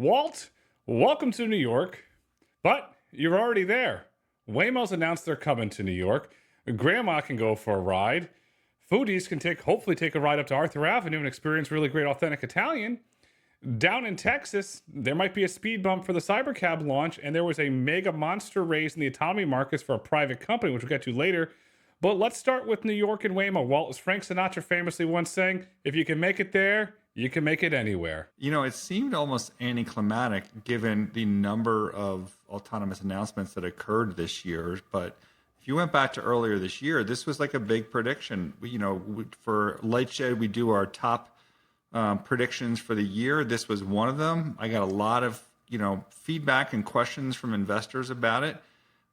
Walt, welcome to New York. But you're already there. Waymo's announced they're coming to New York. Grandma can go for a ride. Foodies can hopefully take a ride up to Arthur Avenue and experience really great authentic Italian. Down in Texas, there might be a speed bump for the Cybercab launch, and there was a mega monster raise in the Autonomy Markets for a private company, which we'll get to later. But let's start with New York and Waymo. Walt, as Frank Sinatra famously once sang, if you can make it there, you can make it anywhere. It seemed almost anticlimactic given the number of autonomous announcements that occurred this year. But if you went back to earlier this year, this was like a big prediction. For Lightshed, we do our top predictions for the year. This was one of them. I got a lot of feedback and questions from investors about it.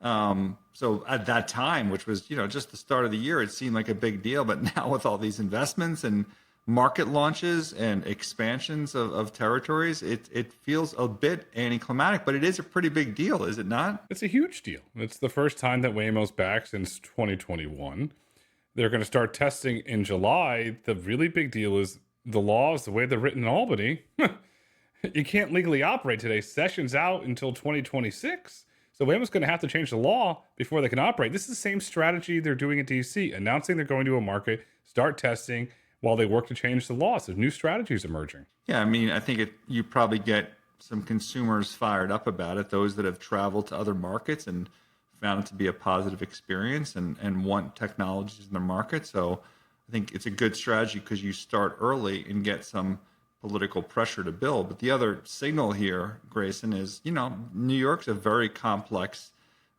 So at that time, which was just the start of the year, it seemed like a big deal. But now with all these investments and market launches and expansions of territories, it feels a bit anticlimactic, but it is a pretty big deal, is it not? It's a huge deal. It's the first time that Waymo's back since 2021. They're going to start testing in July. The really big deal is the laws, the way they're written in Albany. You can't legally operate today. Session's out until 2026. So Waymo's going to have to change the law before they can operate. This is the same strategy they're doing in DC, announcing they're going to a market, start testing, while they work to change the laws. There's new strategies emerging. Yeah, I mean, I think you probably get some consumers fired up about it, those that have traveled to other markets and found it to be a positive experience and want technologies in their market. So I think it's a good strategy because you start early and get some political pressure to build. But the other signal here, Grayson, is, New York's a very complex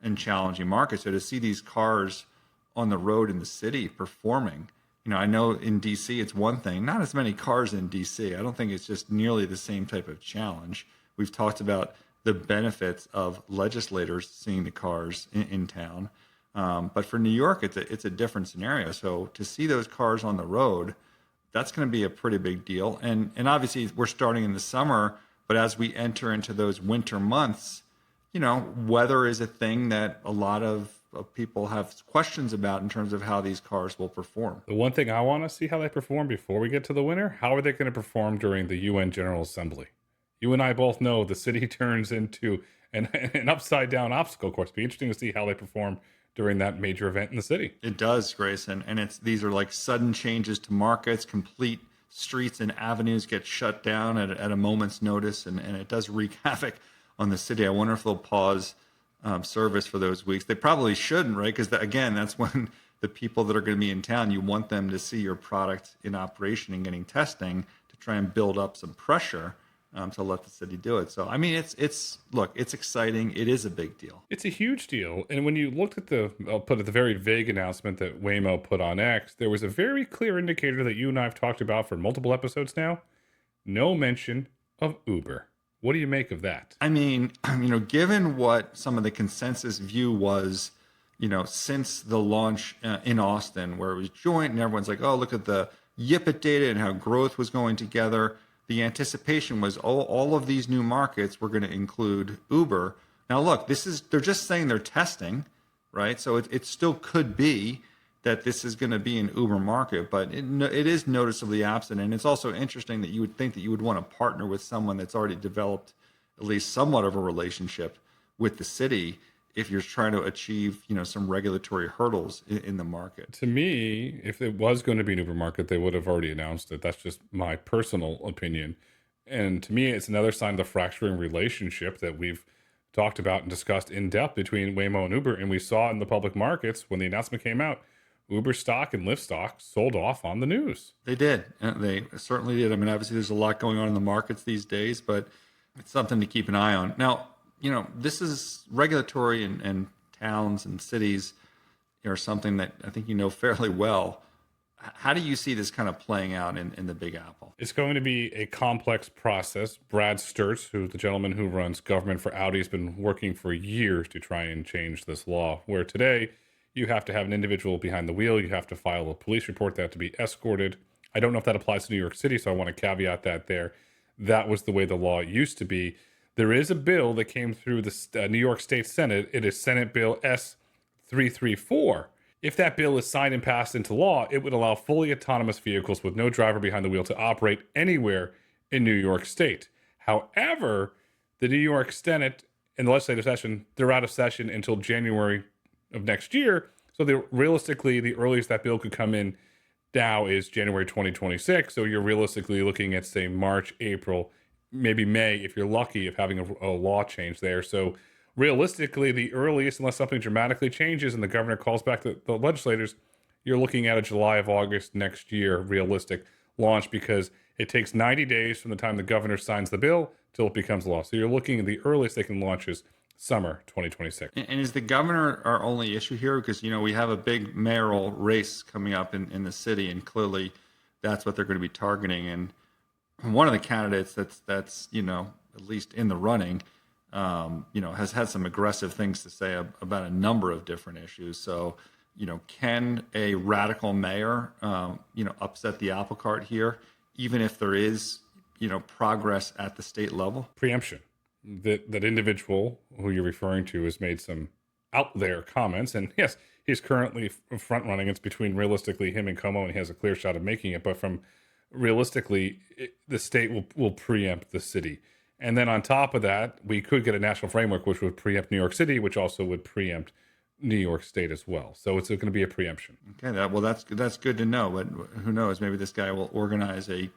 and challenging market. So to see these cars on the road in the city performing, I know in DC it's one thing, not as many cars in DC. I don't think it's just nearly the same type of challenge. We've talked about the benefits of legislators seeing the cars in town. But for New York, it's a different scenario. So to see those cars on the road, that's going to be a pretty big deal. And obviously we're starting in the summer, but as we enter into those winter months, weather is a thing that a lot of people have questions about in terms of how these cars will perform. The one thing I want to see how they perform before we get to the winter, how are they going to perform during the UN General Assembly? You and I both know the city turns into an upside down obstacle course. It'll be interesting to see how they perform during that major event in the city. It does, Grayson. And these are like sudden changes to markets, complete streets and avenues get shut down at a moment's notice, and it does wreak havoc on the city. I wonder if they'll pause service for those weeks. They probably shouldn't, right? Because again, that's when the people that are going to be in town, you want them to see your product in operation and getting testing to try and build up some pressure to let the city do it. So, I mean, it's exciting. It is a big deal. It's a huge deal. And when you looked at I'll put it, the very vague announcement that Waymo put on X, there was a very clear indicator that you and I have talked about for multiple episodes now. No mention of Uber. What do you make of that? I mean, given what some of the consensus view was, since the launch in Austin, where it was joint and everyone's like, oh, look at the Yipit data and how growth was going together. The anticipation was all of these new markets were going to include Uber. Now, look, they're just saying they're testing, right? So it still could be that this is going to be an Uber market, but it is noticeably absent. And it's also interesting that you would think that you would want to partner with someone that's already developed at least somewhat of a relationship with the city if you're trying to achieve, some regulatory hurdles in the market. To me, if it was going to be an Uber market, they would have already announced it. That's just my personal opinion. And to me, it's another sign of the fracturing relationship that we've talked about and discussed in depth between Waymo and Uber. And we saw in the public markets when the announcement came out, Uber stock and Lyft stock sold off on the news. They did. They certainly did. I mean, obviously there's a lot going on in the markets these days, but it's something to keep an eye on. Now, this is regulatory and towns and cities are something that I think fairly well. How do you see this kind of playing out in the Big Apple? It's going to be a complex process. Brad Sturz, who's the gentleman who runs government for Audi, has been working for years to try and change this law, where today you have to have an individual behind the wheel. You have to file a police report. They have to be escorted. I don't know if that applies to New York City, so I want to caveat that there. That was the way the law used to be. There is a bill that came through the New York State Senate. It is Senate Bill S334. If that bill is signed and passed into law, it would allow fully autonomous vehicles with no driver behind the wheel to operate anywhere in New York State. However, The New York Senate and the legislative session, they're out of session until January of next year. So realistically, the earliest that bill could come in now is January 2026. So you're realistically looking at, say, March, April, maybe May, if you're lucky, of having a law change there. So realistically, the earliest, unless something dramatically changes and the governor calls back the legislators, you're looking at a July of August next year realistic launch, because it takes 90 days from the time the governor signs the bill till it becomes law. So you're looking at the earliest they can launch is summer 2026. And is the governor our only issue here? Because, we have a big mayoral race coming up in the city, and clearly that's what they're going to be targeting. And one of the candidates that's at least in the running, has had some aggressive things to say about a number of different issues. So, can a radical mayor, upset the apple cart here, even if there is, progress at the state level? Preemption. That individual who you're referring to has made some out there comments, and yes, he's currently front running. It's between realistically him and Como, and he has a clear shot of making it. But from realistically, the state will preempt the city. And then on top of that, we could get a national framework which would preempt New York City, which also would preempt New York State as well. So it's going to be a preemption. Okay, that's good to know. But who knows? Maybe this guy will organize a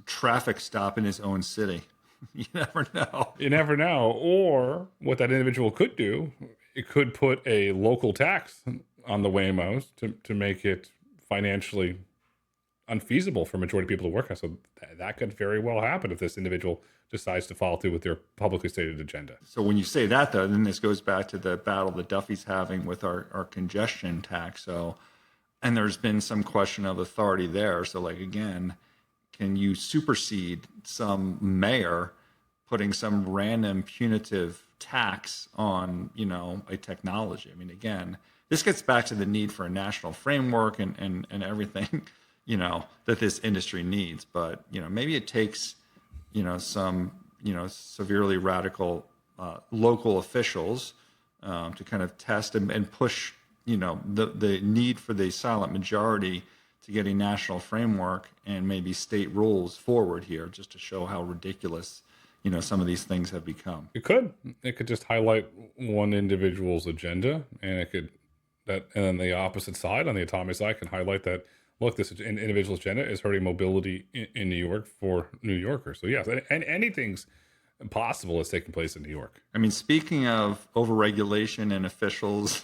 traffic stop in his own city. You never know. You never know. Or what that individual could do, it could put a local tax on the Waymos to make it financially unfeasible for majority of people to work on. So that could very well happen if this individual decides to follow through with their publicly stated agenda. So when you say that, though, then this goes back to the battle that Duffy's having with our congestion tax. So, and there's been some question of authority there. So, like, again, can you supersede some mayor putting some random punitive tax on, a technology? I mean, again, this gets back to the need for a national framework and everything, that this industry needs. But, maybe it takes, some, severely radical local officials to kind of test and push, the need for the silent majority to get a national framework and maybe state rules forward here, just to show how ridiculous, some of these things have become. It could just highlight one individual's agenda, and and then the opposite side, on the autonomy side, can highlight that, look, this individual's agenda is hurting mobility in New York for New Yorkers. So yes, and anything's possible is taking place in New York. I mean, speaking of overregulation and officials,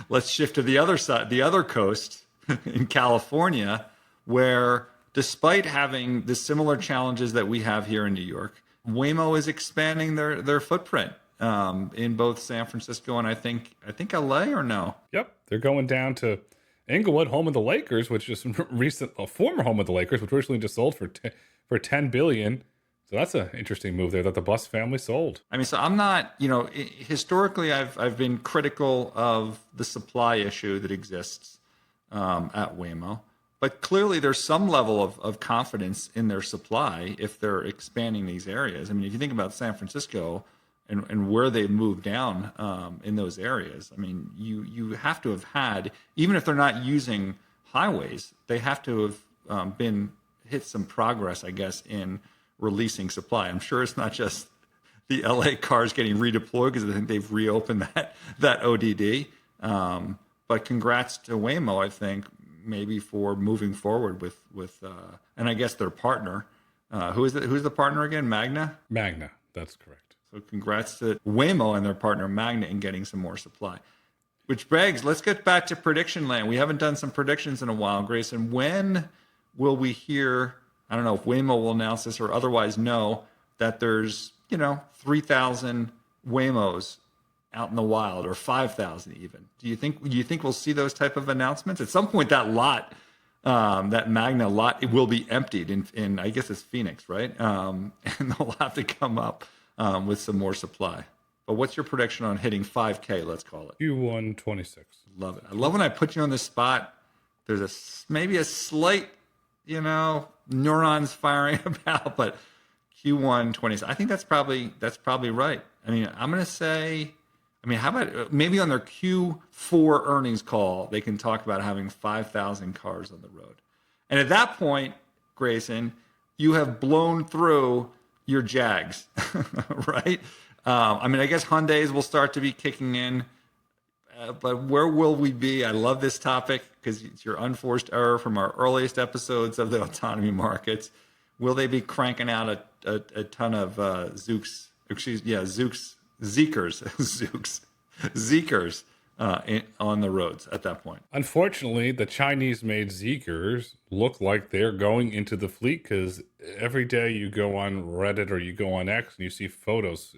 let's shift to the other side, the other coast in California, where despite having the similar challenges that we have here in New York, Waymo is expanding their footprint in both San Francisco and I think LA, or no? Yep, they're going down to Inglewood, home of the Lakers, which is a former home of the Lakers, which recently just sold for $10 billion. So that's an interesting move there that the Bus family sold. I mean, so I'm not, historically I've been critical of the supply issue that exists at Waymo, but clearly there's some level of confidence in their supply if they're expanding these areas. I mean, if you think about San Francisco and where they've moved down in those areas, I mean, you have to have had, even if they're not using highways, they have to have hit some progress, I guess, in releasing supply. I'm sure it's not just the LA cars getting redeployed, because I think they've reopened that ODD. But congrats to Waymo, I think, maybe for moving forward with and I guess their partner. Who's the partner again? Magna, that's correct. So congrats to Waymo and their partner Magna in getting some more supply. Which begs, let's get back to prediction land. We haven't done some predictions in a while, Grayson. When will we hear, I don't know if Waymo will announce this or otherwise know, that there's, 3,000 Waymos out in the wild, or 5,000 even? Do you think we'll see those type of announcements? At some point, that lot, that Magna lot, it will be emptied in I guess it's Phoenix, right? And they'll have to come up with some more supply. But what's your prediction on hitting 5K, let's call it? Q1 26. Love it. I love when I put you on the spot. There's maybe a slight, neurons firing about, but Q1 26. I think that's probably right. I mean, I'm going to say, how about maybe on their Q4 earnings call, they can talk about having 5,000 cars on the road. And at that point, Grayson, you have blown through your Jags, right? I mean, I guess Hyundais will start to be kicking in, but where will we be? I love this topic because it's your unforced error from our earliest episodes of the autonomy markets. Will they be cranking out a ton of Zoox? Zoox Zeekers, Zoox Zeekers on the roads at that point. Unfortunately, the Chinese-made Zeekers look like they're going into the fleet because every day you go on Reddit or you go on X and you see photos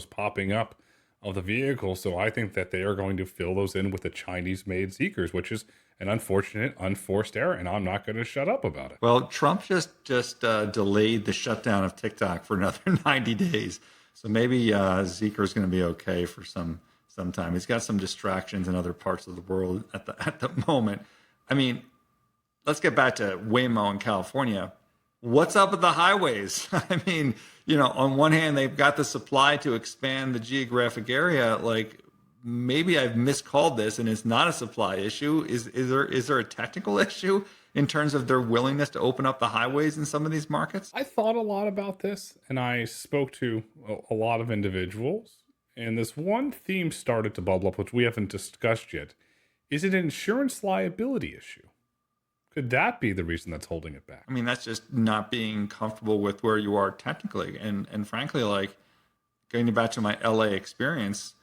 popping up of the vehicle. So I think that they are going to fill those in with the Chinese-made Zeekers, which is an unfortunate, unforced error, and I'm not going to shut up about it. Well, Trump just delayed the shutdown of TikTok for another 90 days. So maybe Zeekr is going to be okay for some time. He's got some distractions in other parts of the world at the moment. I mean, let's get back to Waymo in California. What's up with the highways? I mean, on one hand, they've got the supply to expand the geographic area. Like, maybe I've miscalled this and it's not a supply issue. Is there a technical issue in terms of their willingness to open up the highways in some of these markets? I thought a lot about this and I spoke to a lot of individuals, and this one theme started to bubble up, which we haven't discussed yet. Is it an insurance liability issue? Could that be the reason that's holding it back? I mean, that's just not being comfortable with where you are technically. And frankly, like, going back to my LA experience,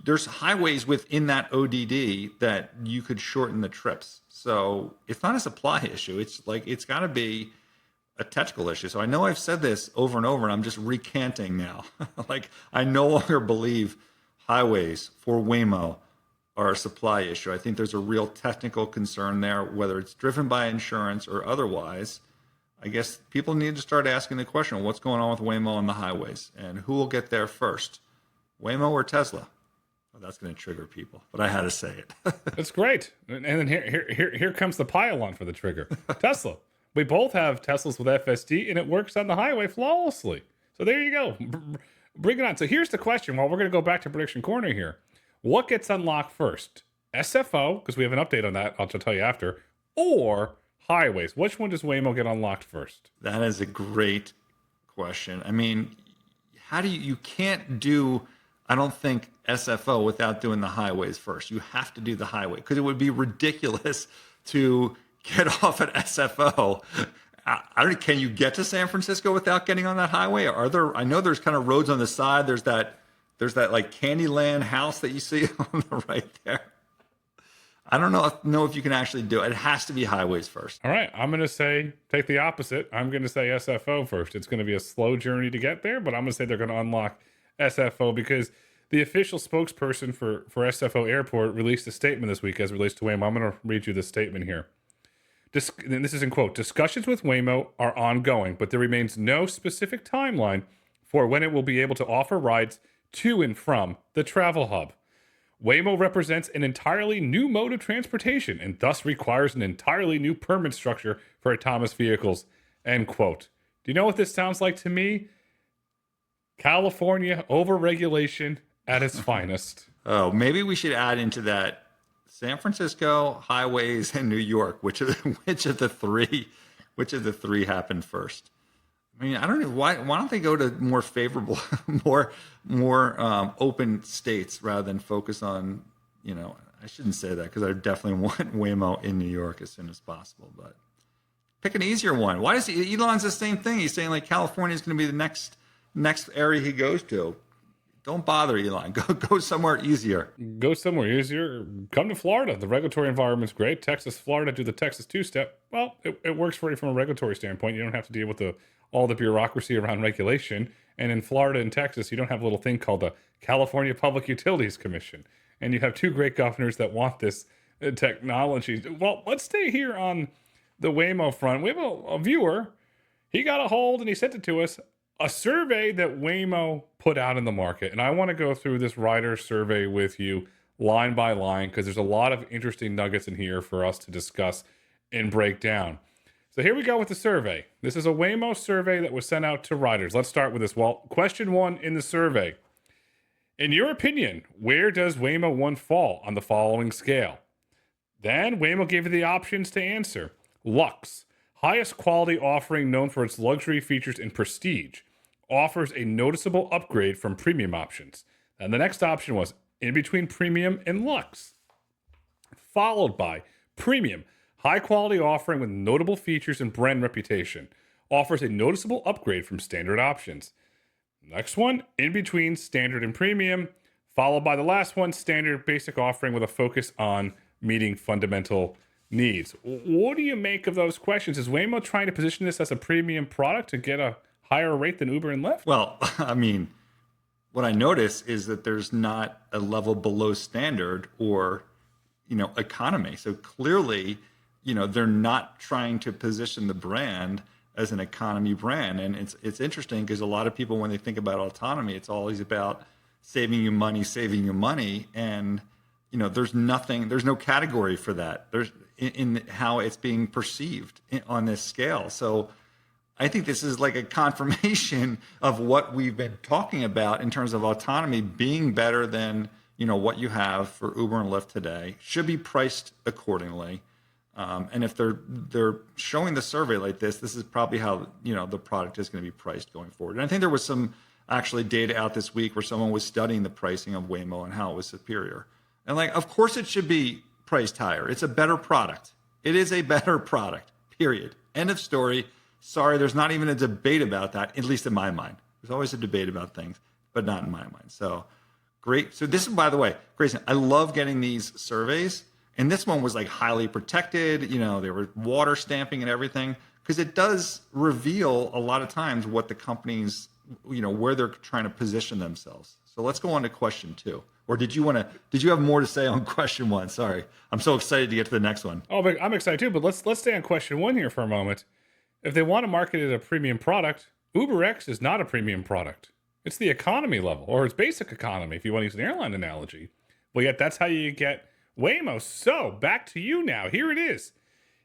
there's highways within that ODD that you could shorten the trips. So it's not a supply issue. It's like, it's got to be a technical issue. So I know I've said this over and over, and I'm just recanting now. Like, I no longer believe highways for Waymo are a supply issue. I think there's a real technical concern there, whether it's driven by insurance or otherwise. I guess people need to start asking the question, what's going on with Waymo on the highways, and who will get there first, Waymo or Tesla? Well, that's going to trigger people, but I had to say it. That's great. And then here comes the pile-on for the trigger. Tesla. We both have Teslas with FSD, and it works on the highway flawlessly. So there you go. Bring it on. So here's the question. Well, we're going to go back to Prediction Corner here. What gets unlocked first? SFO, because we have an update on that, I'll tell you after, or highways? Which one does Waymo get unlocked first? That is a great question. I mean, how do you can't do, I don't think, SFO without doing the highways first. You have to do the highway because it would be ridiculous to get off at SFO. Can you get to San Francisco without getting on that highway? I know there's kind of roads on the side. There's that like Candyland house that you see on the right there. I don't know if you can actually do it. It has to be highways first. All right. I'm going to take the opposite. I'm going to say SFO first. It's going to be a slow journey to get there, but I'm going to say they're going to unlock SFO because the official spokesperson for SFO Airport released a statement this week as it relates to Waymo. I'm going to read you the statement here. And this is in quote, discussions with Waymo are ongoing, but there remains no specific timeline for when it will be able to offer rides to and from the travel hub. Waymo represents an entirely new mode of transportation and thus requires an entirely new permit structure for autonomous vehicles, end quote. Do you know what this sounds like to me? California overregulation at its finest. Oh, maybe we should add into that San Francisco, highways, and New York. Which of the three happened first? I mean, I don't know why don't they go to more favorable, more open states rather than focus on, I shouldn't say that because I definitely want Waymo in New York as soon as possible, but pick an easier one. Why does Elon's the same thing? He's saying like California is going to be the next area he goes to. Don't bother, Elon. Go somewhere easier. Go somewhere easier. Come to Florida. The regulatory environment's great. Texas, Florida, do the Texas two-step. Well, it works for you from a regulatory standpoint. You don't have to deal with all the bureaucracy around regulation. And in Florida and Texas, you don't have a little thing called the California Public Utilities Commission. And you have two great governors that want this technology. Well, let's stay here on the Waymo front. We have a viewer. He got a hold and he sent it to us. A survey that Waymo put out in the market. And I want to go through this rider survey with you line by line because there's a lot of interesting nuggets in here for us to discuss and break down. So here we go with the survey. This is a Waymo survey that was sent out to riders. Let's start with this. Well, question 1 in the survey. In your opinion, where does Waymo 1 fall on the following scale? Then Waymo gave you the options to answer. Lux, Highest quality offering known for its luxury features and prestige. Offers a noticeable upgrade from premium options. And the next option was in between premium and luxe. Followed by premium. High quality offering with notable features and brand reputation. Offers a noticeable upgrade from standard options. Next one, in between standard and premium. Followed by the last one, standard basic offering with a focus on meeting fundamental needs. What do you make of those questions? Is Waymo trying to position this as a premium product to get a higher rate than Uber and Lyft? Well, I mean, what I notice is that there's not a level below standard or, economy. So clearly, they're not trying to position the brand as an economy brand. And it's interesting because a lot of people, when they think about autonomy, it's always about saving you money. And, there's no category for that. There's in how it's being perceived on this scale. So I think this is like a confirmation of what we've been talking about in terms of autonomy being better than, what you have for Uber and Lyft today. Should be priced accordingly. And if they're showing the survey like this is probably how, the product is going to be priced going forward. And I think there was some actually data out this week where someone was studying the pricing of Waymo and how it was superior. And of course it should be priced higher. It's a better product. It is a better product, period. End of story. Sorry, there's not even a debate about that, at least in my mind. There's always a debate about things, but not in my mind. So great. So this is, by the way, Grayson, I love getting these surveys. And this one was highly protected. They were water stamping and everything, because it does reveal a lot of times what the companies, where they're trying to position themselves. So let's go on to question 2. Or did you have more to say on question 1? Sorry. I'm so excited to get to the next one. Oh, but I'm excited too, but let's stay on question 1 here for a moment. If they want to market it as a premium product, UberX is not a premium product. It's the economy level, or it's basic economy if you want to use an airline analogy. But yet that's how you get Waymo. So back to you now. Here it is.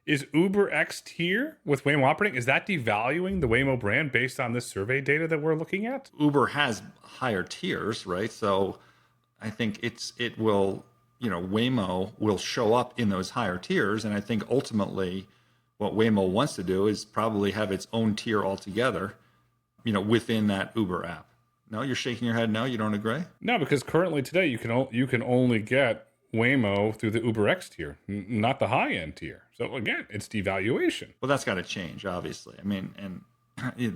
Is UberX tier with Waymo operating? Is that devaluing the Waymo brand based on this survey data that we're looking at? Uber has higher tiers, right? So I think it will, Waymo will show up in those higher tiers. And I think ultimately what Waymo wants to do is probably have its own tier altogether, within that Uber app. No, you're shaking your head. No, you don't agree? No, because currently today you can only get Waymo through the UberX tier, not the high-end tier. So again, it's devaluation. Well, that's got to change, obviously. I mean, and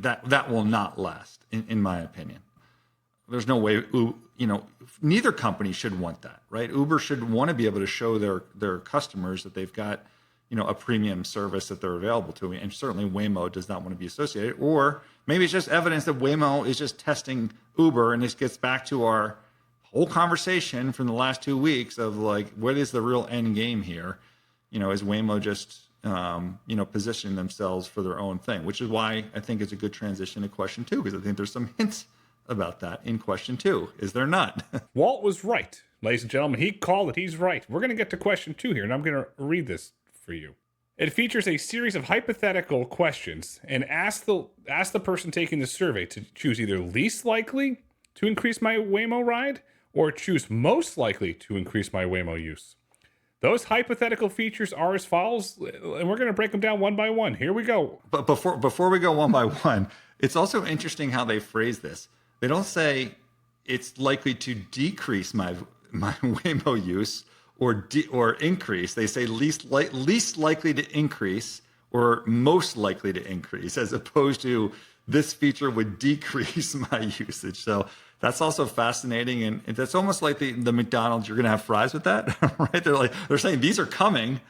that will not last, in my opinion. There's no way, neither company should want that, right? Uber should want to be able to show their customers that they've got, a premium service that they're available to. And certainly Waymo does not want to be associated. Or maybe it's just evidence that Waymo is just testing Uber. And this gets back to our whole conversation from the last 2 weeks of what is the real end game here? Is Waymo just, positioning themselves for their own thing, which is why I think it's a good transition to question 2, because I think there's some hints about that in question 2. Is there not? Walt was right, ladies and gentlemen. He called it. He's right. We're going to get to question 2 here, and I'm going to read this for you. It features a series of hypothetical questions and ask the person taking the survey to choose either least likely to increase my Waymo ride or choose most likely to increase my Waymo use. Those hypothetical features are as follows, and we're going to break them down one by one. Here we go. But before we go one by one, it's also interesting how they phrase this. They don't say it's likely to decrease my Waymo use or increase. They say least likely to increase or most likely to increase, as opposed to this feature would decrease my usage. So that's also fascinating. And that's almost like the McDonald's, you're going to have fries with that, right? They're saying these are coming,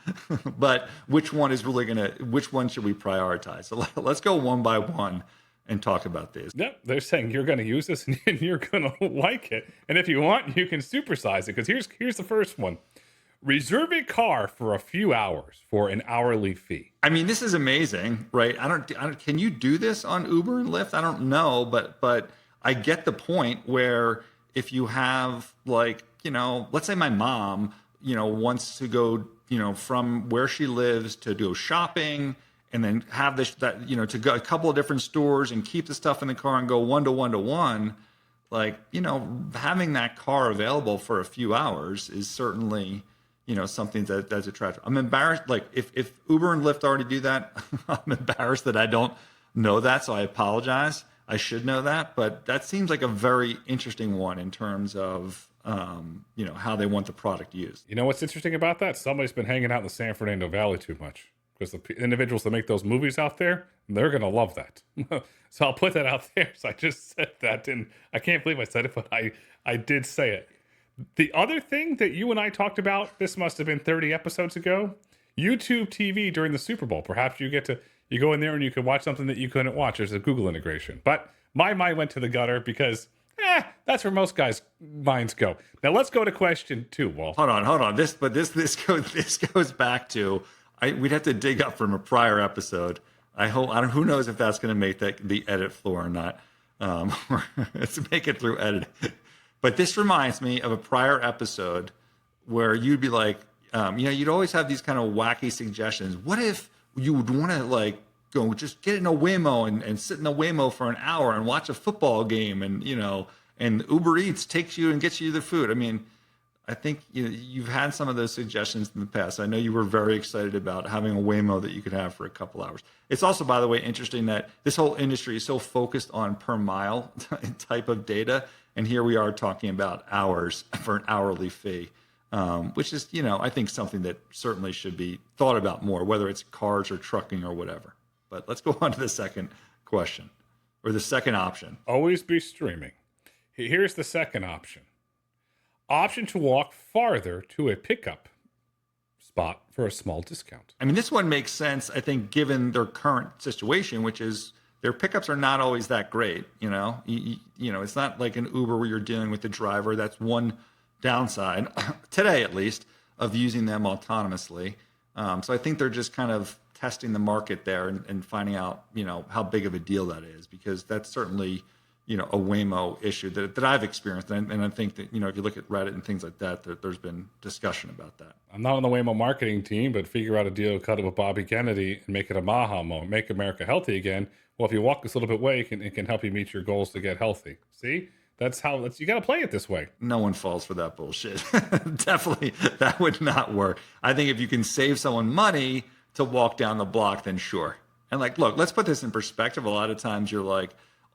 but which one should we prioritize? So let's go one by one and talk about this. Yep, they're saying you're going to use this and you're going to like it. And if you want, you can supersize it, because here's the first one. Reserve a car for a few hours for an hourly fee. I mean, this is amazing, right? I don't. Can you do this on Uber and Lyft? I don't know, but I get the point where if you have let's say my mom, wants to go, from where she lives to go shopping, and then have to go a couple of different stores and keep the stuff in the car and go one to one. Having that car available for a few hours is certainly, something that's attractive. I'm embarrassed. Like if Uber and Lyft already do that, I'm embarrassed that I don't know that. So I apologize. I should know that, but that seems like a very interesting one in terms of, how they want the product used. You know what's interesting about that? Somebody's been hanging out in the San Fernando Valley too much, because the individuals that make those movies out there, they're going to love that. So I'll put that out there. So I just said that, and I can't believe I said it, but I did say it. The other thing that you and I talked about, this must have been 30 episodes ago, YouTube TV during the Super Bowl. Perhaps you go in there and you can watch something that you couldn't watch. There's a Google integration. But my mind went to the gutter because that's where most guys' minds go. Now let's go to question 2, Walt. Hold on. This goes back to, we'd have to dig up from a prior episode. Who knows if that's going to make the edit floor or not. Let's make it through editing. But this reminds me of a prior episode where you'd be like, you'd always have these kind of wacky suggestions. What if you would want to go just get in a Waymo and sit in a Waymo for an hour and watch a football game, and and Uber Eats takes you and gets you the food. I mean, I think you've had some of those suggestions in the past. I know you were very excited about having a Waymo that you could have for a couple hours. It's also, by the way, interesting that this whole industry is so focused on per mile type of data. And here we are talking about hours for an hourly fee, which is, I think something that certainly should be thought about more, whether it's cars or trucking or whatever. But let's go on to the second question, or the second option. Always be streaming. Here's the second option. Option to walk farther to a pickup spot for a small discount. I mean, this one makes sense, I think, given their current situation, which is their pickups are not always that great. It's not like an Uber where you're dealing with the driver. That's one downside, today at least, of using them autonomously. So I think they're just kind of testing the market there and finding out, how big of a deal that is, because that's certainly, a Waymo issue that I've experienced. And I think that, if you look at Reddit and things like that, there's been discussion about that. I'm not on the Waymo marketing team, but figure out a deal, cut it with Bobby Kennedy and make it a Maha moment, make America healthy again. Well, if you walk this little bit way, it can help you meet your goals to get healthy. See? You got to play it this way. No one falls for that bullshit. Definitely, that would not work. I think if you can save someone money to walk down the block, then sure. And look, let's put this in perspective. A lot of times you're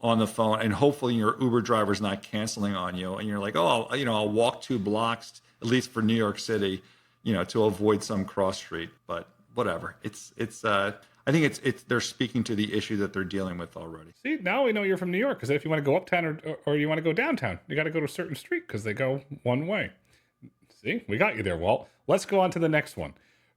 on the phone, and hopefully your Uber driver's not canceling on you, and you're like, oh, I'll walk 2 blocks, at least for New York City, to avoid some cross street. But whatever. I think they're speaking to the issue that they're dealing with already. See, now we know you're from New York, because if you want to go uptown or you want to go downtown, you got to go to a certain street because they go one way. See, we got you there, Walt. Let's go on to the next one.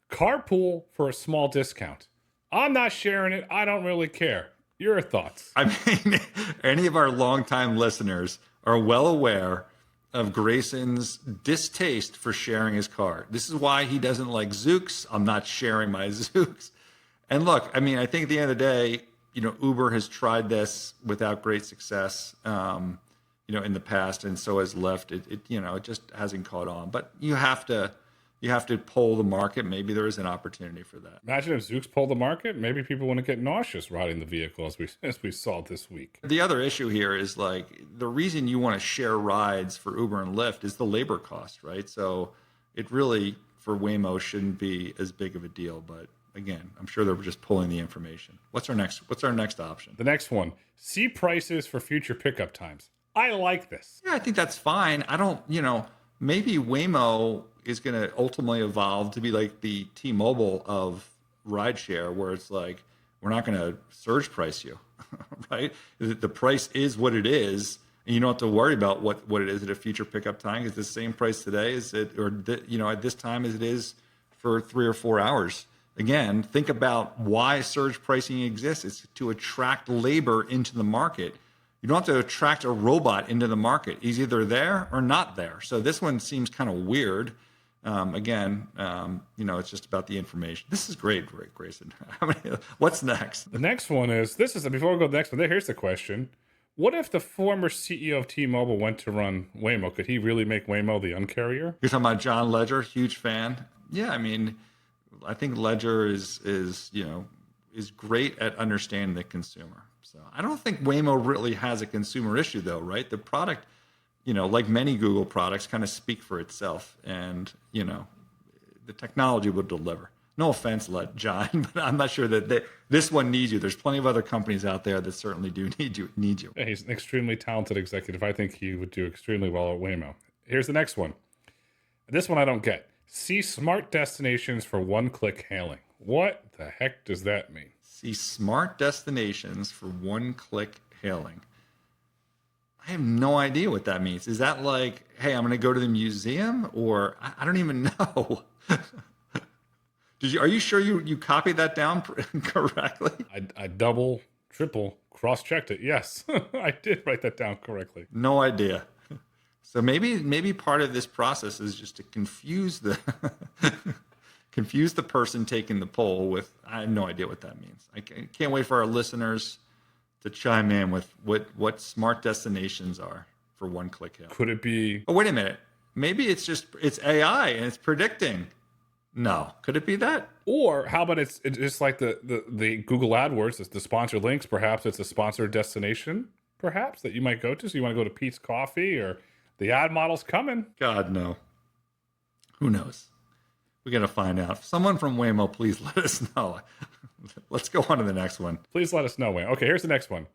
Carpool for a small discount. I'm not sharing it. I don't really care. Your thoughts? I mean, any of our longtime listeners are well aware of Grayson's distaste for sharing his car. This is why he doesn't like Zoox. I'm not sharing my Zoox. And look, I mean, I think at the end of the day, Uber has tried this without great success, in the past, and so has Lyft. It just hasn't caught on. But you have to poll the market. Maybe there is an opportunity for that. Imagine if Zoox pulled the market. Maybe people wouldn't get nauseous riding the vehicle as we saw this week. The other issue here is the reason you want to share rides for Uber and Lyft is the labor cost, right? So it really, for Waymo, shouldn't be as big of a deal. But again, I'm sure they're just pulling the information. What's our next option? The next one, see prices for future pickup times. I like this. Yeah, I think that's fine. I don't, maybe Waymo is going to ultimately evolve to be like the T-Mobile of rideshare, where it's like, we're not going to surge price you, right? The price is what it is, and you don't have to worry about what it is at a future pickup time. It's the same price today as it, or at this time as it is for 3 or 4 hours. Again, think about why surge pricing exists. It's to attract labor into the market. You don't have to attract a robot into the market. He's either there or not there. So this one seems kind of weird. It's just about the information. This is great, Grayson. What's next? The next one is, before we go to the next one, here's the question. What if the former CEO of T-Mobile went to run Waymo? Could he really make Waymo the uncarrier? You're talking about John Ledger, huge fan. Yeah, I mean, I think Ledger is great at understanding the consumer. So I don't think Waymo really has a consumer issue, though, right? The product, like many Google products, kind of speak for itself. And, the technology will deliver. No offense, John, but I'm not sure that this one needs you. There's plenty of other companies out there that certainly do need you. Yeah, he's an extremely talented executive. I think he would do extremely well at Waymo. Here's the next one. This one I don't get. See smart destinations for one-click hailing. What the heck does that mean? See smart destinations for one-click hailing. I have no idea what that means. Is that like, hey, I'm going to go to the museum, or I don't even know. Are you sure you copied that down correctly? I double, triple, cross-checked it. Yes, I did write that down correctly. No idea. So maybe part of this process is just to confuse the confuse the person taking the poll with, I have no idea what that means. I can't wait for our listeners to chime in with what smart destinations are for one-click hailing. Could it be? Oh, wait a minute. Maybe it's AI and it's predicting. No, could it be that? Or how about it's just like the Google AdWords, it's the sponsored links. Perhaps it's a sponsored destination, perhaps, that you might go to. So you want to go to Pete's Coffee, or the ad model's coming. God, no. Who knows? We're going to find out. Someone from Waymo, please let us know. Let's go on to the next one. Please let us know, Waymo. Okay, here's the next one.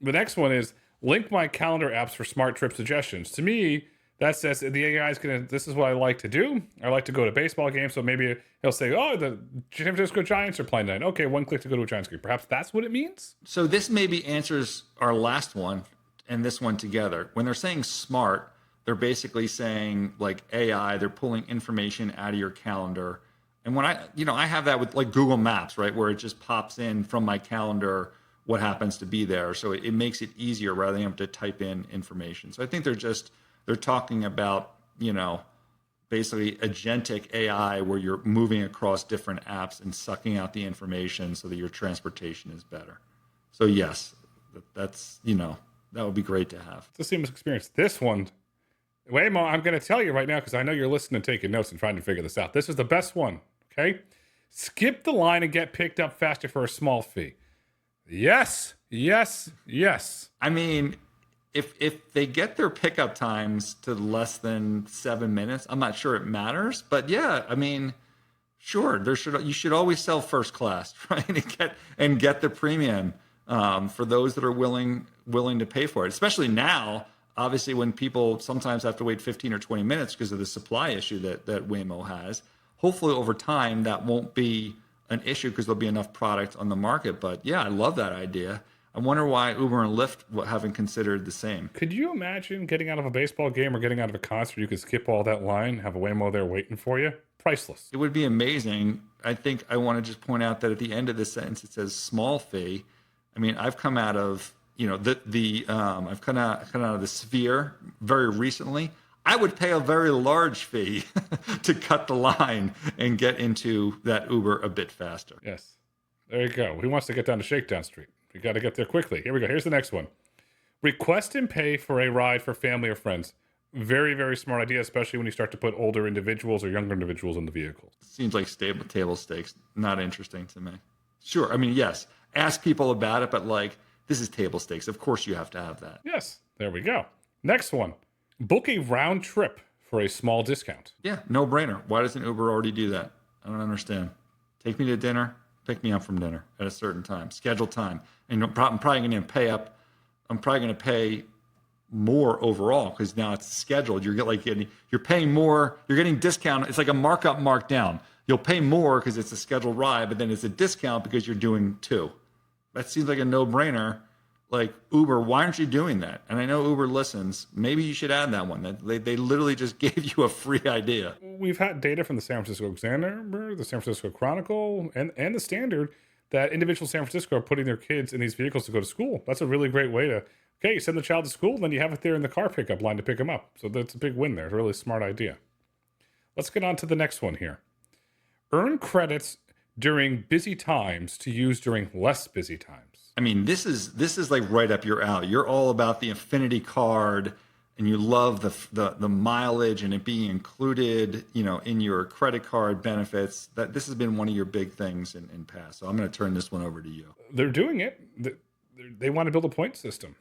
The next one is link my calendar apps for smart trip suggestions. To me, that says the AI is going to, this is what I like to do. I like to go to baseball games. So maybe he'll say, oh, the San Francisco Giants are playing tonight. Okay, one click to go to a Giants game. Perhaps that's what it means? So this maybe answers our last one and this one together. When they're saying smart, they're basically saying like AI, they're pulling information out of your calendar. And when I have that with like Google Maps, right, where it just pops in from my calendar what happens to be there. So it makes it easier rather than having to type in information. So I think they're talking about, basically agentic AI where you're moving across different apps and sucking out the information so that your transportation is better. So yes, that's, that would be great to have. It's a seamless experience. This one, Waymo, I'm going to tell you right now, because I know you're listening and taking notes and trying to figure this out. This is the best one, okay? Skip the line and get picked up faster for a small fee. Yes, yes, yes. I mean, if they get their pickup times to less than 7 minutes, I'm not sure it matters. But yeah, I mean, sure, you should always sell first class, right? And get the premium for those that are willing to pay for it. Especially now, obviously, when people sometimes have to wait 15 or 20 minutes because of the supply issue that Waymo has. Hopefully, over time, that won't be an issue because there'll be enough product on the market. But yeah, I love that idea. I wonder why Uber and Lyft haven't considered the same. Could you imagine getting out of a baseball game or getting out of a concert? You could skip all that line, have a Waymo there waiting for you. Priceless. It would be amazing. I think I want to just point out that at the end of this sentence, it says small fee. I mean, I've come out of, I've come out of the sphere very recently. I would pay a very large fee to cut the line and get into that Uber a bit faster. Yes. There you go. He wants to get down to Shakedown Street. We got to get there quickly. Here we go. Here's the next one. Request and pay for a ride for family or friends. Very, very smart idea, especially when you start to put older individuals or younger individuals in the vehicles. Seems like table stakes. Not interesting to me. Sure. I mean, yes. Ask people about it, but this is table stakes. Of course you have to have that. Yes. There we go. Next one. Book a round trip for a small discount. Yeah, no brainer. Why doesn't Uber already do that? I don't understand. Take me to dinner. Pick me up from dinner at a certain time, scheduled time. And I'm probably going to pay up. I'm probably going to pay more overall because now it's scheduled. You're paying more. You're getting discount. It's like a markup markdown. You'll pay more because it's a scheduled ride, but then it's a discount because you're doing two. That seems like a no-brainer. Like Uber, why aren't you doing that? And I know Uber listens. Maybe you should add that one. That they literally just gave you a free idea. We've had data from the San Francisco Examiner, the San Francisco Chronicle, and the Standard that individuals in San Francisco are putting their kids in these vehicles to go to school. That's a really great way to, okay, you send the child to school, then you have it there in the car pickup line to pick them up. So that's a big win there. It's a really smart idea. Let's get on to the next one here. Earn credits during busy times to use during less busy times. I mean, this is like right up your alley. You're all about the Infinity card, and you love the mileage and it being included, in your credit card benefits. That this has been one of your big things in past. So I'm going to turn this one over to you. They're doing it. They want to build a point system.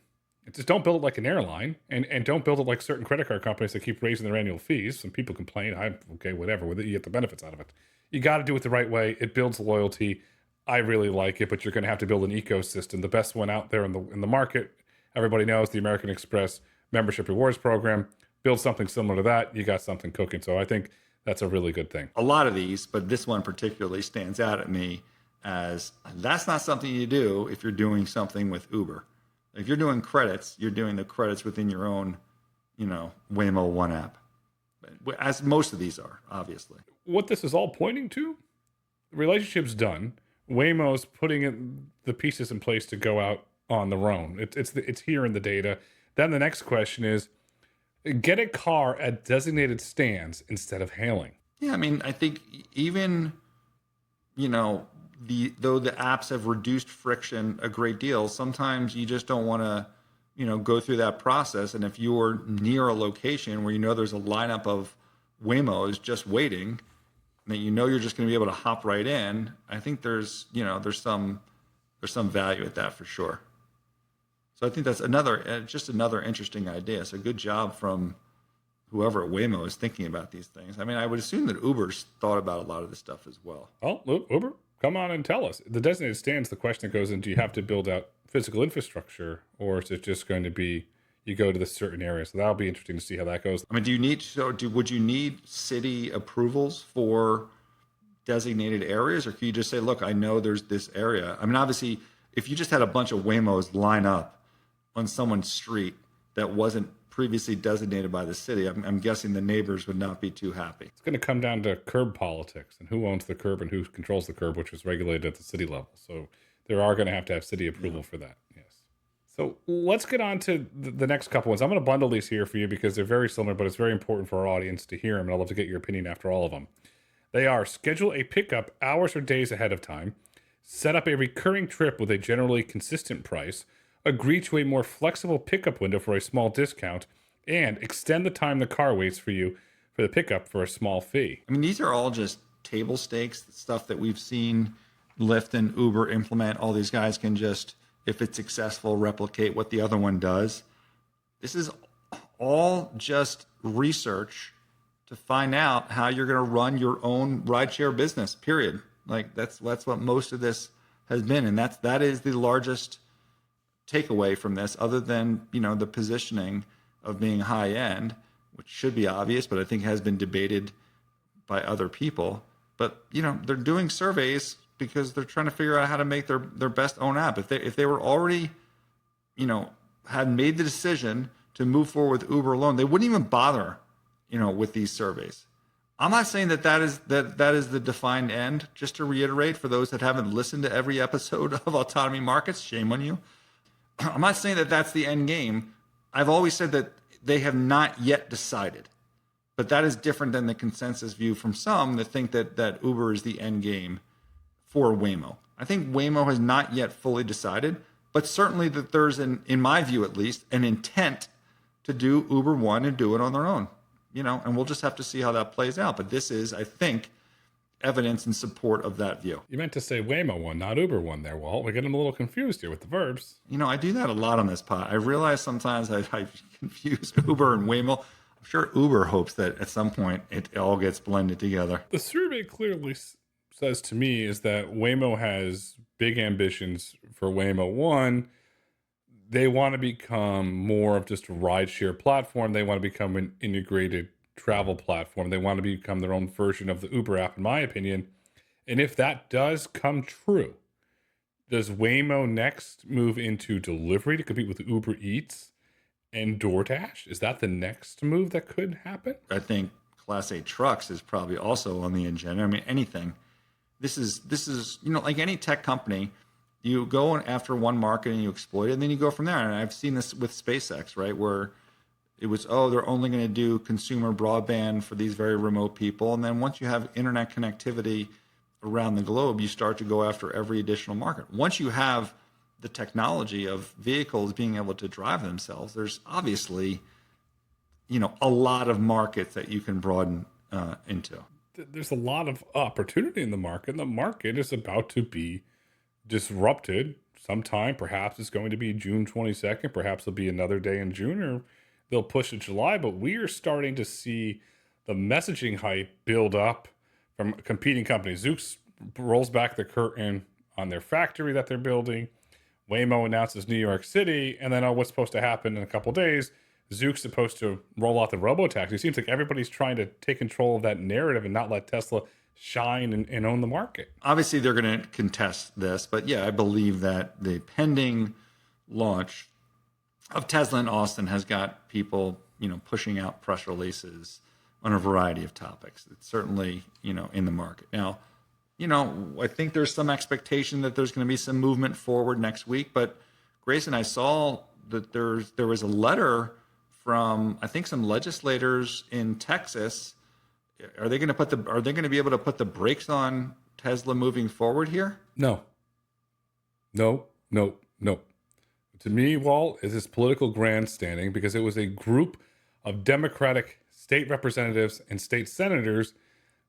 Just don't build it like an airline, and don't build it like certain credit card companies that keep raising their annual fees. Some people complain. I'm okay, whatever. With it, you get the benefits out of it. You got to do it the right way. It builds loyalty. I really like it, but you're going to have to build an ecosystem. The best one out there in the market, everybody knows, the American Express membership rewards program. Build something similar to that. You got something cooking. So I think that's a really good thing. A lot of these, but this one particularly stands out at me as that's not something you do if you're doing something with Uber. If you're doing credits, you're doing the credits within your own, Waymo One app, as most of these are, obviously. What this is all pointing to, the relationship's done. Waymo's putting the pieces in place to go out on their own. It's here in the data. Then the next question is, get a car at designated stands instead of hailing. Yeah, I mean, I think even, though the apps have reduced friction a great deal, sometimes you just don't want to, go through that process. And if you're near a location where there's a lineup of Waymos just waiting, that you're just going to be able to hop right in, I think there's some value at that for sure. So I think that's another interesting idea. So good job from whoever at Waymo is thinking about these things. I mean, I would assume that Uber's thought about a lot of this stuff as well. Oh, Uber, come on and tell us. The designated stands, the question that goes in, do you have to build out physical infrastructure, or is it just going to be you go to this certain area? So that'll be interesting to see how that goes. I mean, would you need city approvals for designated areas, or can you just say, look, I know there's this area? I mean, obviously, if you just had a bunch of Waymos line up on someone's street that wasn't previously designated by the city, I'm guessing the neighbors would not be too happy. It's going to come down to curb politics and who owns the curb and who controls the curb, which is regulated at the city level. So there are going to have city approval for that. Yes. So let's get on to the next couple ones. I'm going to bundle these here for you because they're very similar, but it's very important for our audience to hear them. And I'd love to get your opinion after all of them. They are: schedule a pickup hours or days ahead of time, set up a recurring trip with a generally consistent price, agree to a more flexible pickup window for a small discount, and extend the time the car waits for you for the pickup for a small fee. I mean, these are all just table stakes, stuff that we've seen Lyft and Uber implement. All these guys can just, if it's successful, replicate what the other one does. This is all just research to find out how you're going to run your own rideshare business, period. Like that's what most of this has been. And that is the largest takeaway from this, other than, the positioning of being high end, which should be obvious, but I think has been debated by other people. But, they're doing surveys because they're trying to figure out how to make their best own app. If they were already, had made the decision to move forward with Uber alone, they wouldn't even bother, with these surveys. I'm not saying that is the defined end. Just to reiterate, for those that haven't listened to every episode of Autonomy Markets, shame on you. I'm not saying that that's the end game. I've always said that they have not yet decided, but that is different than the consensus view from some that think that Uber is the end game for Waymo. I think Waymo has not yet fully decided, but certainly that there's in my view at least, an intent to do Uber One and do it on their own, and we'll just have to see how that plays out. But this is, I think, evidence in support of that view. You meant to say Waymo One, not Uber One there, Walt. We're getting a little confused here with the verbs. I do that a lot on this pod. I realize sometimes I confuse Uber and Waymo. I'm sure Uber hopes that at some point it all gets blended together. The survey clearly says to me is that Waymo has big ambitions for Waymo One. They want to become more of just a rideshare platform. They want to become an integrated travel platform. They want to become their own version of the Uber app, in my opinion. And if that does come true, does Waymo next move into delivery to compete with Uber Eats and DoorDash? Is that the next move that could happen? I think Class 8 trucks is probably also on the agenda. I mean, anything. This is like any tech company, you go after one market and you exploit it, and then you go from there. And I've seen this with SpaceX, right, where it was, they're only going to do consumer broadband for these very remote people. And then once you have internet connectivity around the globe, you start to go after every additional market. Once you have the technology of vehicles being able to drive themselves, there's obviously, a lot of markets that you can broaden into. There's a lot of opportunity in the market. The market is about to be disrupted sometime. Perhaps it's going to be June 22nd. Perhaps it'll be another day in June, or they'll push it July. But we are starting to see the messaging hype build up from competing companies. Zoox rolls back the curtain on their factory that they're building. Waymo announces New York City, and then what's supposed to happen in a couple days? Zoox supposed to roll out the Robotaxi. It seems like everybody's trying to take control of that narrative and not let Tesla shine and own the market. Obviously, they're going to contest this, but yeah, I believe that the pending launch of Tesla in Austin has got people, pushing out press releases on a variety of topics. It's certainly, in the market now. I think there's some expectation that there's going to be some movement forward next week. But Grayson, I saw that there was a letter from, I think, some legislators in Texas. Are they going to be able to put the brakes on Tesla moving forward here? No. To me, Walt, is this political grandstanding because it was a group of Democratic state representatives and state senators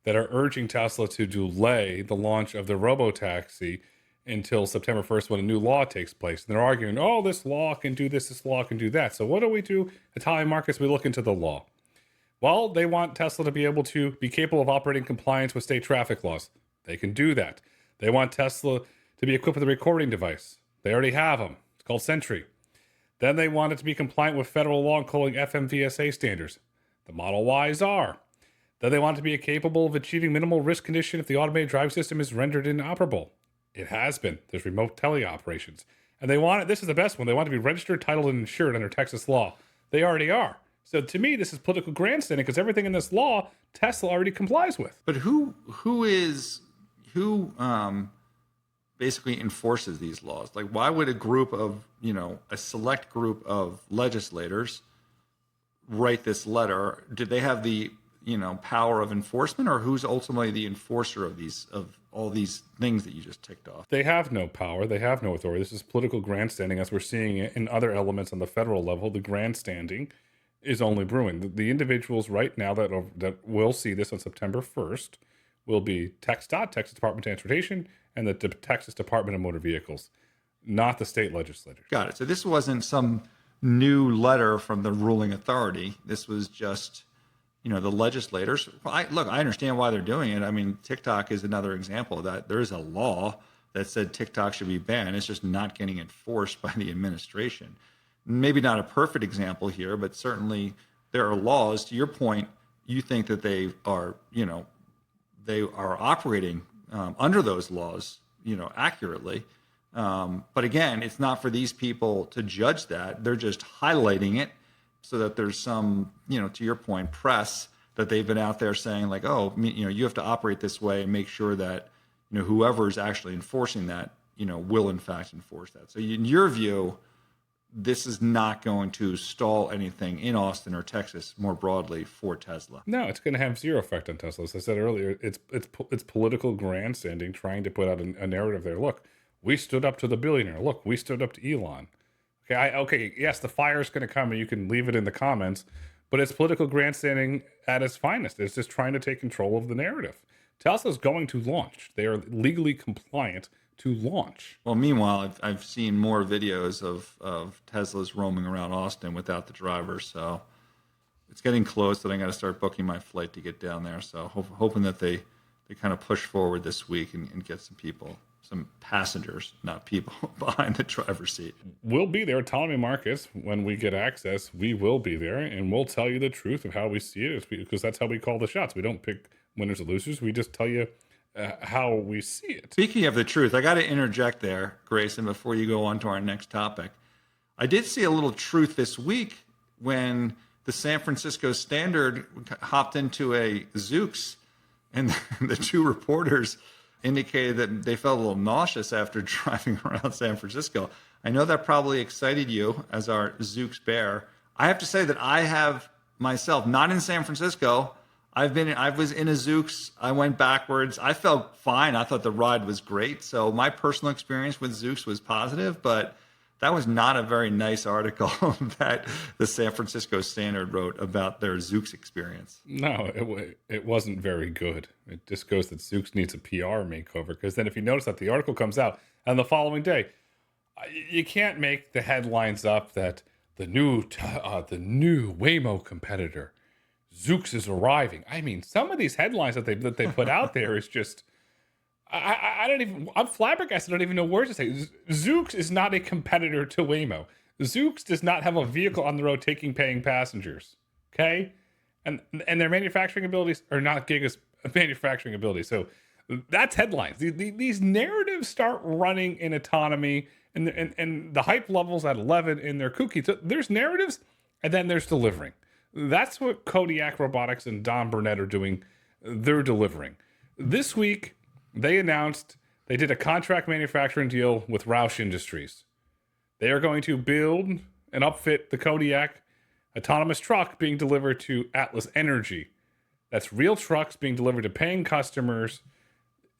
that are urging Tesla to delay the launch of the Robotaxi until September 1st when a new law takes place. And they're arguing, oh, this law can do this law can do that. So what do? Autonomy Markets, we look into the law. Well, they want Tesla to be able to be capable of operating in compliance with state traffic laws. They can do that. They want Tesla to be equipped with a recording device. They already have them. It's called Sentry. Then they want it to be compliant with federal law, including FMVSA standards. The Model Ys are. Then they want it to be capable of achieving minimal risk condition if the automated driving system is rendered inoperable. It has been. There's remote teleoperations. And they want it, this is the best one, they want to be registered, titled, and insured under Texas law. They already are. So to me, this is political grandstanding because everything in this law, Tesla already complies with. But who basically enforces these laws? Like, why would a group of, a select group of legislators write this letter? Did they have the, power of enforcement, or who's ultimately the enforcer of all these things that you just ticked off? They have no power. They have no authority. This is political grandstanding, as we're seeing it in other elements on the federal level. The grandstanding is only brewing. The individuals right now that will see this on September 1st will be TxDOT, Texas Department of Transportation, and the Texas Department of Motor Vehicles, not the state legislators. Got it. So this wasn't some new letter from the ruling authority. This was just, the legislators. I understand why they're doing it. I mean, TikTok is another example of that. There is a law that said TikTok should be banned. It's just not getting enforced by the administration. Maybe not a perfect example here, but certainly there are laws. To your point, you think that they are operating under those laws, accurately. But again, it's not for these people to judge that. They're just highlighting it so that there's some, to your point, press that they've been out there saying like, oh, you have to operate this way and make sure that, whoever is actually enforcing that, will in fact enforce that. So in your view, this is not going to stall anything in Austin or Texas more broadly for Tesla. No, it's going to have zero effect on Tesla. As I said earlier, it's political grandstanding, trying to put out a narrative there. Look, we stood up to the billionaire. Look, we stood up to Elon. Okay, yes, the fire is going to come, and you can leave it in the comments, but it's political grandstanding at its finest. It's just trying to take control of the narrative. Tesla's going to launch. They are legally compliant to launch. Well, meanwhile, I've seen more videos of Teslas roaming around Austin without the drivers, so it's getting close that I got to start booking my flight to get down there. So hoping that they kind of push forward this week and get some passengers, not people, behind the driver's seat. We'll be there, Autonomy Markets. When we get access, we will be there, and we'll tell you the truth of how we see it, because that's how we call the shots. We don't pick winners or losers. We just tell you how we see it. Speaking of the truth, I got to interject there, Grayson, before you go on to our next topic. I did see a little truth this week when the San Francisco Standard hopped into a Zoox, and the two reporters indicated that they felt a little nauseous after driving around San Francisco. I know that probably excited you as our Zoox bear. I have to say that I have myself, not in San Francisco, I was in a Zoox. I went backwards. I felt fine. I thought the ride was great. So my personal experience with Zoox was positive, but that was not a very nice article that the San Francisco Standard wrote about their Zoox experience. No, it wasn't very good. It just goes that Zoox needs a PR makeover, because then if you notice that the article comes out and the following day, You can't make the headlines up that the new Waymo competitor Zoox is arriving. I mean, some of these headlines that they put out there is just I don't even I'm flabbergasted. I don't even know where to say. Zoox is not a competitor to Waymo. Zoox does not have a vehicle on the road taking paying passengers. Okay, and their manufacturing abilities are not Giga's manufacturing abilities. So that's headlines. These narratives start running in autonomy, and the hype levels at 11 in their kooky. So there's narratives, and then there's delivering. That's what Kodiak Robotics and Don Burnett are doing. They're delivering. This week, they announced they did a contract manufacturing deal with Roush Industries. They are going to build and upfit the Kodiak autonomous truck being delivered to Atlas Energy. That's real trucks being delivered to paying customers.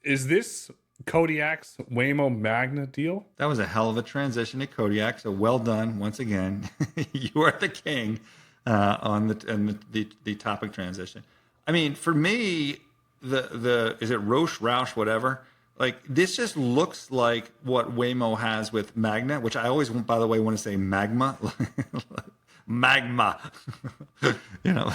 Is this Kodiak's Waymo Magna deal? That was a hell of a transition to Kodiak. So well done once again. You are the king on the topic transition. I mean, for me, the is it Roush, whatever. Like this just looks like what Waymo has with Magna, which I always, by the way, want to say magma, magma. You know,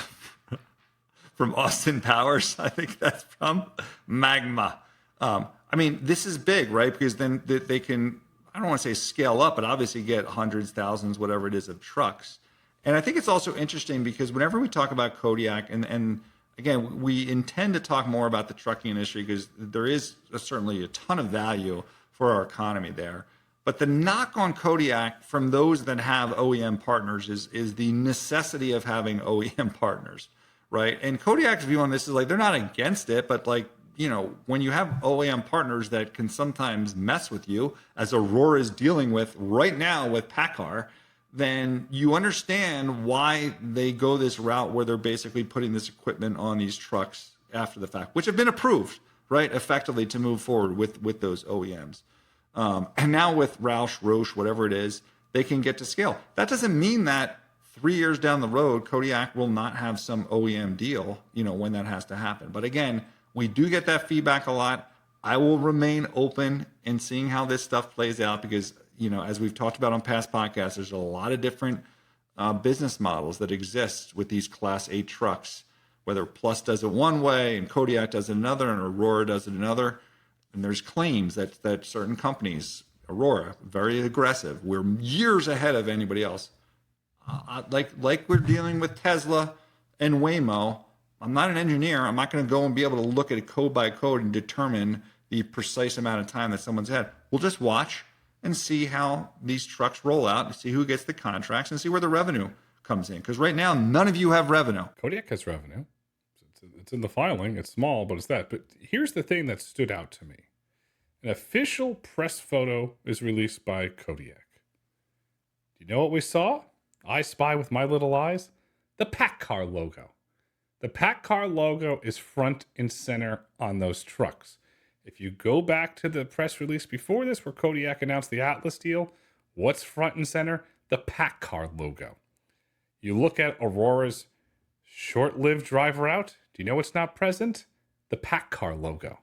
from Austin Powers, I think that's from magma. I mean, this is big, right? Because then they can, I don't want to say scale up, but obviously get hundreds, thousands, whatever it is of trucks. And I think it's also interesting because whenever we talk about Kodiak, and again, we intend to talk more about the trucking industry because there is certainly a ton of value for our economy there. But the knock on Kodiak from those that have OEM partners is the necessity of having OEM partners, right? And Kodiak's view on this is like, they're not against it, but like, you know, when you have OEM partners that can sometimes mess with you, as Aurora is dealing with right now with PACCAR, then you understand why they go this route where they're basically putting this equipment on these trucks after the fact, which have been approved, right, effectively to move forward with those OEMs. And now with Roush, whatever it is, they can get to scale. That doesn't mean that 3 years down the road, Kodiak will not have some OEM deal, you know, when that has to happen. But again, we do get that feedback a lot. I will remain open in seeing how this stuff plays out because, you know, as we've talked about on past podcasts, there's a lot of different business models that exist with these Class 8 trucks, whether Plus does it one way and Kodiak does it another and Aurora does it another. And there's claims that certain companies, Aurora, very aggressive. We're years ahead of anybody else. Like we're dealing with Tesla and Waymo. I'm not an engineer. I'm not going to go and be able to look at it code by code and determine the precise amount of time that someone's had. We'll just watch and see how these trucks roll out and see who gets the contracts and see where the revenue comes in. Because right now, none of you have revenue. Kodiak has revenue. It's in the filing. It's small, but it's that. But here's the thing that stood out to me. An official press photo is released by Kodiak. Do you know what we saw? I spy with my little eyes. The PACCAR logo. The PACCAR logo is front and center on those trucks. If you go back to the press release before this where Kodiak announced the Atlas deal, what's front and center? The PACCAR logo. You look at Aurora's short-lived driver out. Do you know what's not present? The PACCAR logo.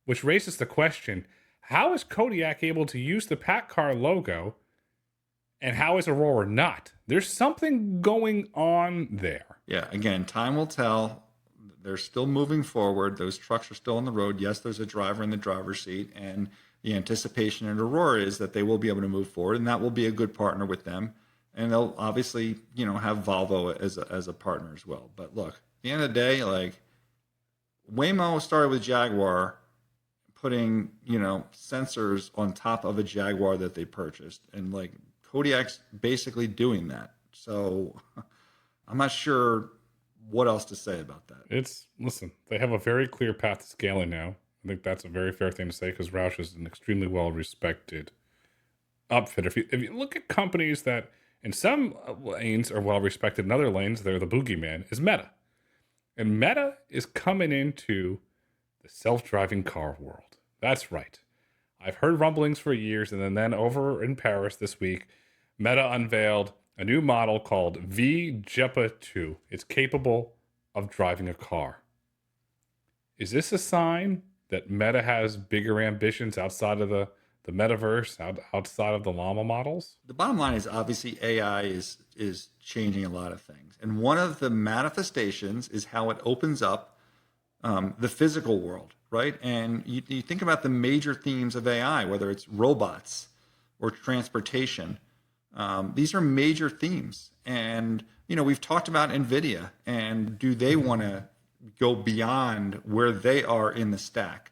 Which raises the question, how is Kodiak able to use the PACCAR logo and how is Aurora not? There's something going on there. Yeah, again, time will tell. They're still moving forward. Those trucks are still on the road. Yes, there's a driver in the driver's seat. And the anticipation at Aurora is that they will be able to move forward. And that will be a good partner with them. And they'll obviously, you know, have Volvo as a partner as well. But look, at the end of the day, like Waymo started with Jaguar putting, you know, sensors on top of a Jaguar that they purchased. And like Kodiak's basically doing that. So I'm not sure what else to say about that. Listen, they have a very clear path to scaling now. I think that's a very fair thing to say because Roush is an extremely well-respected outfitter. If you look at companies that in some lanes are well-respected, in other lanes they're the boogeyman, is Meta. And Meta is coming into the self-driving car world. That's right. I've heard rumblings for years, and then over in Paris this week, Meta unveiled a new model called V-Jepa 2. It's capable of driving a car. Is this a sign that Meta has bigger ambitions outside of the the metaverse outside of the llama models? The bottom line is obviously AI is changing a lot of things, and one of the manifestations is how it opens up the physical world, right? And you think about the major themes of AI, whether it's robots or transportation. These are major themes, and we've talked about NVIDIA, and do they want to go beyond where they are in the stack?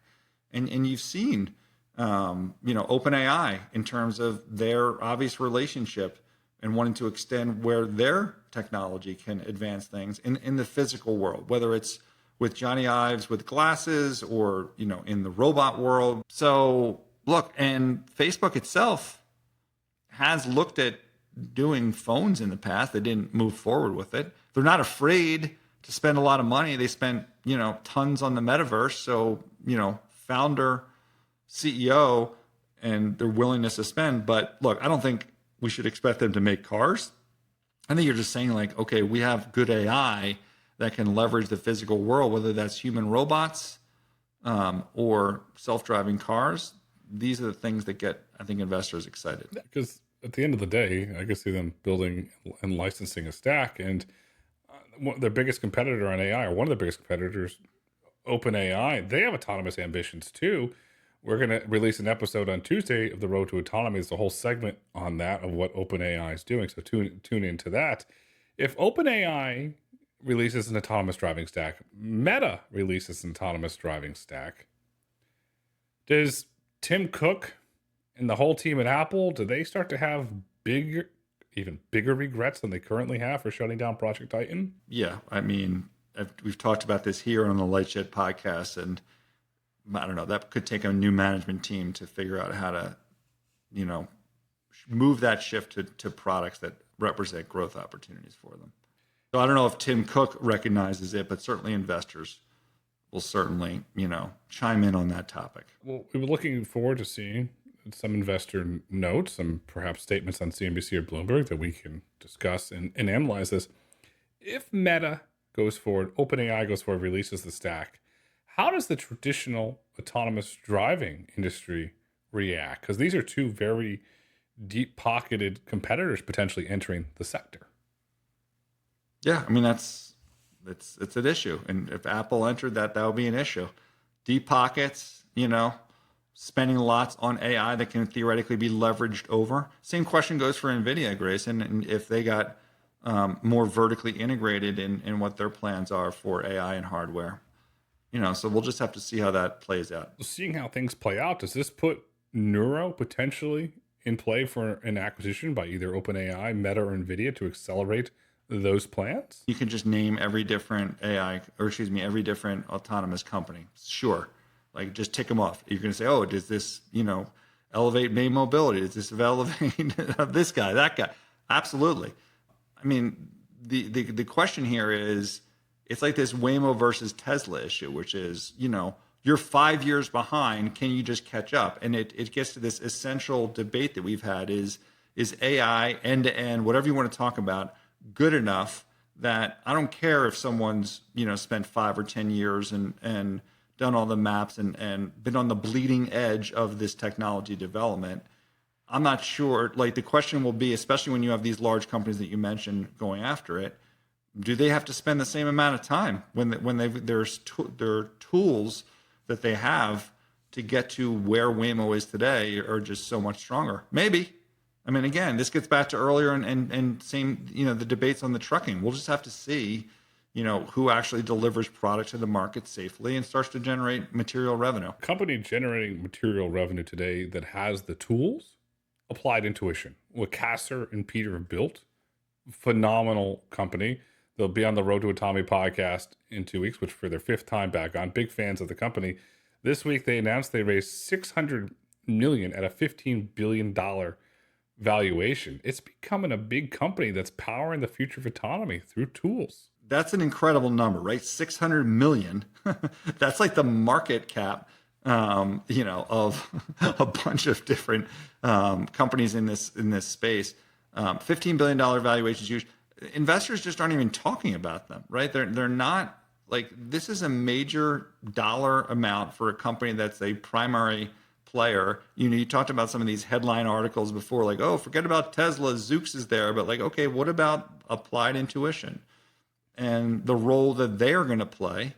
And you've seen OpenAI in terms of their obvious relationship and wanting to extend where their technology can advance things in the physical world, whether it's with Johnny Ives with glasses or, in the robot world. So look, and Facebook itself has looked at doing phones in the past. They didn't move forward with it. They're not afraid to spend a lot of money. They spent, tons on the metaverse. So, founder, CEO, and their willingness to spend. But look, I don't think we should expect them to make cars. I think you're just saying like, okay, we have good AI that can leverage the physical world, whether that's human robots or self-driving cars. These are the things that get, I think, investors excited. Because at the end of the day, I can see them building and licensing a stack. And their biggest competitor on AI, or one of the biggest competitors, OpenAI, they have autonomous ambitions too. We're going to release an episode on Tuesday of The Road to Autonomy. There's a whole segment on that of what OpenAI is doing. So tune into that. If OpenAI releases an autonomous driving stack, Meta releases an autonomous driving stack, does Tim Cook and the whole team at Apple, do they start to have even bigger regrets than they currently have for shutting down Project Titan? Yeah, I mean, we've talked about this here on the Lightshed podcast, and I don't know, that could take a new management team to figure out how to, move that shift to products that represent growth opportunities for them. So I don't know if Tim Cook recognizes it, but certainly investors will certainly, chime in on that topic. Well, we were looking forward to seeing some investor notes, some perhaps statements on CNBC or Bloomberg that we can discuss and analyze this. If Meta goes forward, OpenAI goes forward, releases the stack, how does the traditional autonomous driving industry react? Because these are two very deep-pocketed competitors potentially entering the sector. Yeah, I mean, it's an issue. And if Apple entered that would be an issue. Deep pockets, spending lots on AI that can theoretically be leveraged over. Same question goes for NVIDIA, Grayson, and if they got more vertically integrated in what their plans are for AI and hardware. So we'll just have to see how that plays out. Seeing how things play out, does this put Neuro potentially in play for an acquisition by either OpenAI, Meta, or NVIDIA to accelerate those plans? You can just name every different every different autonomous company. Sure. Like just tick them off. You're going to say, oh, does this, elevate May mobility? Does this elevate this guy, that guy? Absolutely. I mean, the question here is, it's like this Waymo versus Tesla issue, which is, you're 5 years behind. Can you just catch up? And it gets to this essential debate that we've had is AI end to end, whatever you want to talk about, good enough that I don't care if someone's, spent 5 or 10 years and done all the maps and been on the bleeding edge of this technology development. I'm not sure. Like the question will be, especially when you have these large companies that you mentioned going after it, do they have to spend the same amount of time when there's tools that they have to get to where Waymo is today are just so much stronger? Maybe. I mean, again, this gets back to earlier and same, the debates on the trucking. We'll just have to see, who actually delivers product to the market safely and starts to generate material revenue. Company generating material revenue today that has the tools, Applied Intuition, what Kasser and Peter have built. Phenomenal company. They'll be on the Road to Autonomy podcast in 2 weeks, which for their 5th time back on. Big fans of the company. This week they announced they raised $600 million at a $15 billion valuation. It's becoming a big company that's powering the future of autonomy through tools. That's an incredible number, right? 600 million. That's like the market cap, of a bunch of different companies in this space. $15 billion valuation is huge. Investors just aren't even talking about them, right? They're not like, this is a major dollar amount for a company that's a primary player. You talked about some of these headline articles before, like, oh, forget about Tesla, Zoox is there. But like, okay, what about applied intuition and the role that they're going to play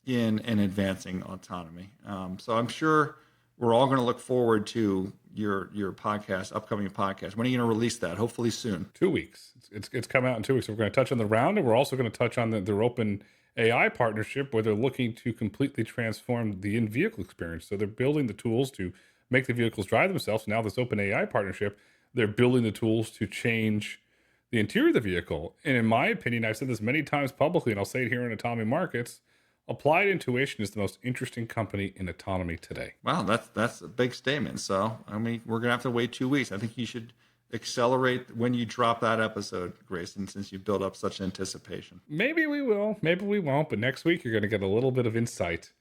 in advancing autonomy? So I'm sure we're all going to look forward to your podcast, upcoming podcast. When are you going to release that? Hopefully soon. 2 weeks. It's come out in 2 weeks. We're going to touch on the round, and we're also going to touch on their open AI partnership, where they're looking to completely transform the in-vehicle experience. So they're building the tools to make the vehicles drive themselves. Now this open AI partnership, they're building the tools to change the interior of the vehicle. And in my opinion, I've said this many times publicly, and I'll say it here in Autonomy Markets, Applied Intuition is the most interesting company in autonomy today. Wow, that's a big statement. So I mean, we're gonna have to wait 2 weeks. I think you should accelerate when you drop that episode, Grayson, since you built up such anticipation. Maybe we will, maybe we won't, but next week you're going to get a little bit of insight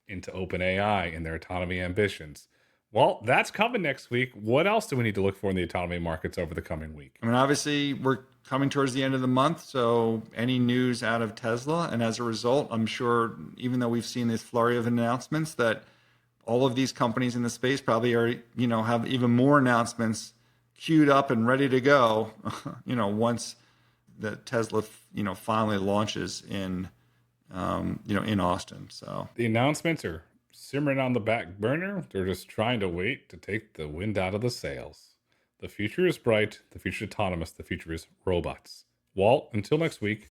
into OpenAI and their autonomy ambitions. Well, that's coming next week. What else do we need to look for in the autonomy markets over the coming week? I mean, obviously, we're coming towards the end of the month, so any news out of Tesla, and as a result, I'm sure, even though we've seen this flurry of announcements, that all of these companies in the space probably are, have even more announcements queued up and ready to go, once the Tesla, finally launches in Austin. So the announcements are simmering on the back burner. They're just trying to wait to take the wind out of the sails. The future is bright. The future is autonomous. The future is robots. Walt, until next week.